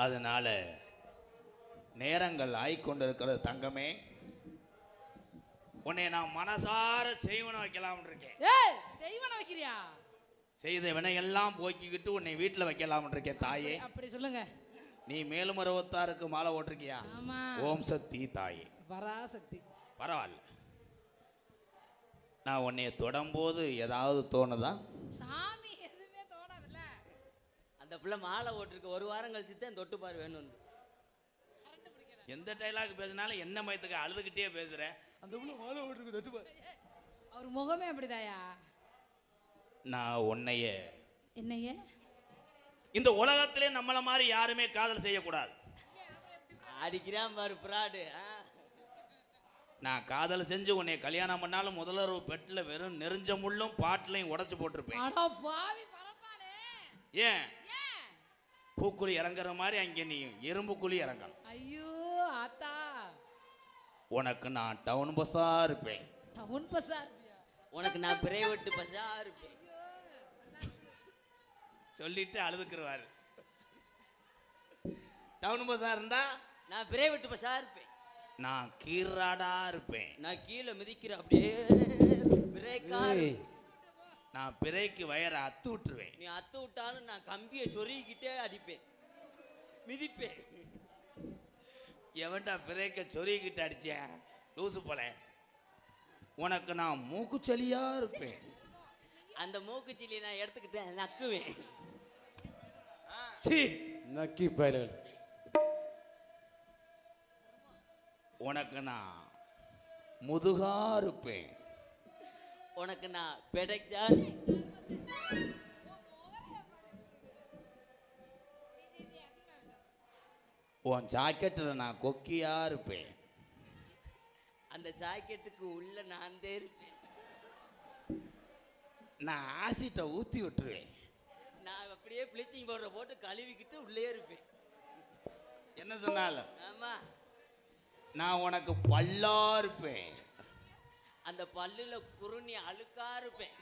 அதனால நேரங்கள் ஆயிக்கொண்டிருக்கிறது தங்கமே. உன்னை நான் மனசார செய்வன வைக்கலாம் இருக்கேன். செய்வன வைக்கிறியா? செய்த வினையெல்லாம் போக்கிக்கிட்டு உன்னை வீட்டில் வைக்கலாம் இருக்கேன் தாயே. அப்படி சொல்லுங்க. நீ மேலும் 66க்கு மாலை ஓட்டிருக்கியா? ஓம் சக்தி தாயே. பராசக்தி. பரவாயில்ல. நான் உன்னைய தொடரும்போது ஏதாவது தோணுதா? சாமி எதுவுமே தோணாதுல்ல. அந்த பிள்ளை மாலை ஓட்டிருக்கு, ஒரு வாரம் கழிச்சு தான் தொட்டு பாரு வேணும். எந்த டைலாக் பேசினாலும் என்ன மயத்துக்கு அழுதுகிட்டே பேசுற. அந்த பிள்ளை மாலை ஓட்டிருக்கு, தொட்டு பாரு. அவர் முகமே அப்படிதாயா? நான் உன்னைய என்னைய இந்த உலகத்திலே நம்மள மாதிரி யாருமே காதல் செய்யக்கூடாது. அடிக்கிறான் பாரு பிராடு. நான் காதல் செஞ்சு உன்னை கல்யாணம் பண்ணாலும் முதல்ல பெட்டில் வெறும் நெருஞ்ச முள்ளும் பாட்டிலையும் உடைச்சு போட்டிருப்பேன். ஏன் பூக்குழி இறங்குற மாதிரி அங்கே நீ எறும்பு குழி இறங்கணும். ஐயோ ஆத்தா, உனக்கு நான் டவுன் பஸ்ஸா இருப்பேன். டவுன் பஸ்ஸா? உனக்கு நான் பிரைவேட் பஸ்ஸா இருப்பேன் சொல்லிட்டு அழுதுக்குருவாரு. டவுன் பஸ்ஸா இருந்தா நான் பிரைவேட் பஸ்ஸா இருப்பேன். நான் கீராடா இருப்பேன். நான் கீழே மிதிக்கிறேன் அப்படியே பிரேக்கா. நான் பிரேக்கு வயரை அத்து விட்டுருவேன். நீ அத்து விட்டாலும் நான் கம்பியை சொருகிக்கிட்டே அடிப்பேன், மிதிப்பேன். எவன்டா பிரேக்கை சொருகிக்கிட்டு அடிச்ச லூசு போல. உனக்கு நான் மூக்குச்சலியா இருப்பேன். அந்த மூக்குச்சலியை நான் எடுத்துக்கிட்டேன் நக்குவேன். நக்கி பயல். உனக்கு நான் முதுகா இருப்பேன். உனக்கு நான் பெடக்ஸா. உன் ஜாக்கெட்டில் நான் கொக்கியா இருப்பேன். அந்த ஜாக்கெட்டுக்கு உள்ள நான் தான் இருப்பேன். நான் ஆசிட்டை ஊற்றி விட்டுருவேன். நான் அப்படியே ப்ளீச்சிங் பவுடரை போட்டு கழுவிக்கிட்டு உள்ளே இருப்பேன். என்ன சொன்னாலும் ஆமா, நான் உனக்கு பல்லா இருப்பேன். அந்த பல்லுல குருணி அழுக்கா இருப்பேன்.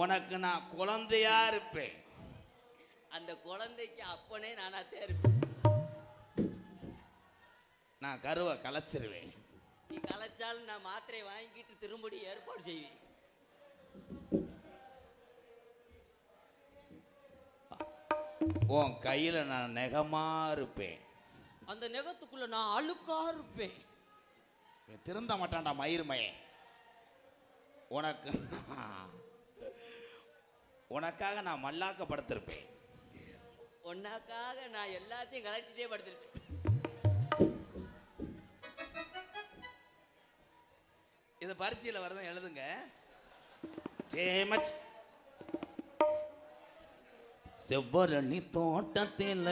உனக்கு நான் குழந்தையா இருப்பேன். அந்த குழந்தைக்கு அப்பனே நானாத்தே இருப்பேன். நான் கருவை கலைச்சிருவேன். நீ கலைச்சாலும் நான் மாத்திரை வாங்கிட்டு திரும்படி ஏற்பாடு செய்வேன். உன் கையில நான் நெகமா இருப்பேன். அந்த நெகத்துக்குள்ள நான் அழுக்கா இருப்பேன். திருந்த மாட்டான்டா மயிர்மையே. உனக்காக நான் மல்லாக்க படுத்திருப்பேன். உனக்காக நான் எல்லாத்தையும் கலட்டிட்டே படுத்திருப்பேன். இது பரீட்சையில் வரதான் எழுதுங்க. சேமச் செவ்வரணி தோட்டத்தில்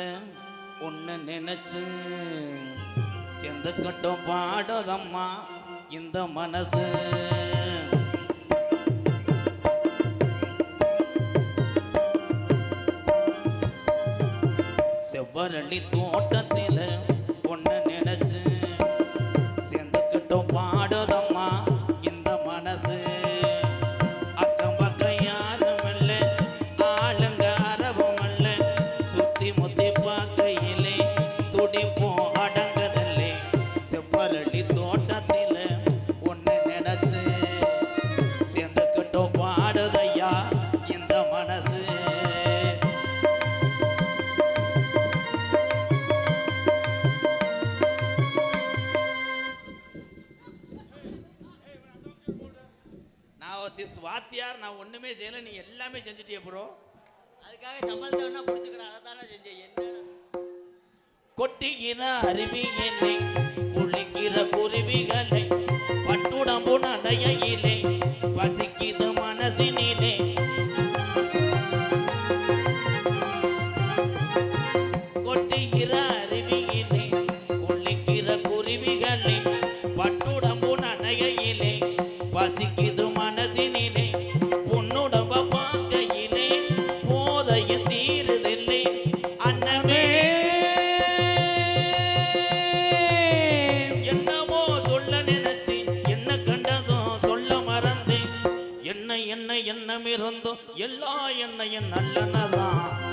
உன்னை நினைச்சு செந்து கட்டும் பாடுதம்மா இந்த மனசு. செவ்வரணி தோட்டத்தில் உன்னை நினைச்சு செந்து கட்டும் பாடுதம்மா இந்த மனசு. அக்கம் பக்கம் யாரும் இல்ல, ஆளுங்க அரபும் இல்ல, சுத்தி முத்தி பார்க்கையிலே துடிப்போம் அடங்கதில்லை. செவ்வரணி தோட்டத்தில் உன்னை நினைச்சு சேர்ந்து கட்டும் பாடுதையா இந்த மனசு. வாத்தியார் நான் ஒண்ணுமே செய்யல, நீ எல்லாமே செஞ்சுட்டிய ப்ரோ. அதுக்காக சம்பளத்தை புடிச்சுக்கிறேன். அதை தானே செஞ்சேன். என்ன கொட்டிக்கிற அருவி என்னை குளிக்கிற குருவிகளை பட்டுடம்பு நடையிலே பசிக்கிது மனசினிலே. கொட்டிக்கிற அருவியிலே குளிக்கிற குருவிகளை பட்டுடம்பு நடையிலே பசிக்கிது மனசினிலே. பொன்னுடம்ப பார்க்கையிலே போதைய தீருதில்லை அன்னமே. என்னமோ சொல்ல நினைச்சு என்ன கண்டதும் சொல்ல மறந்தேன். என்ன என்ன என்ன எண்ணம் இருந்தோ எல்லா எண்ணெயும் நல்லனதான்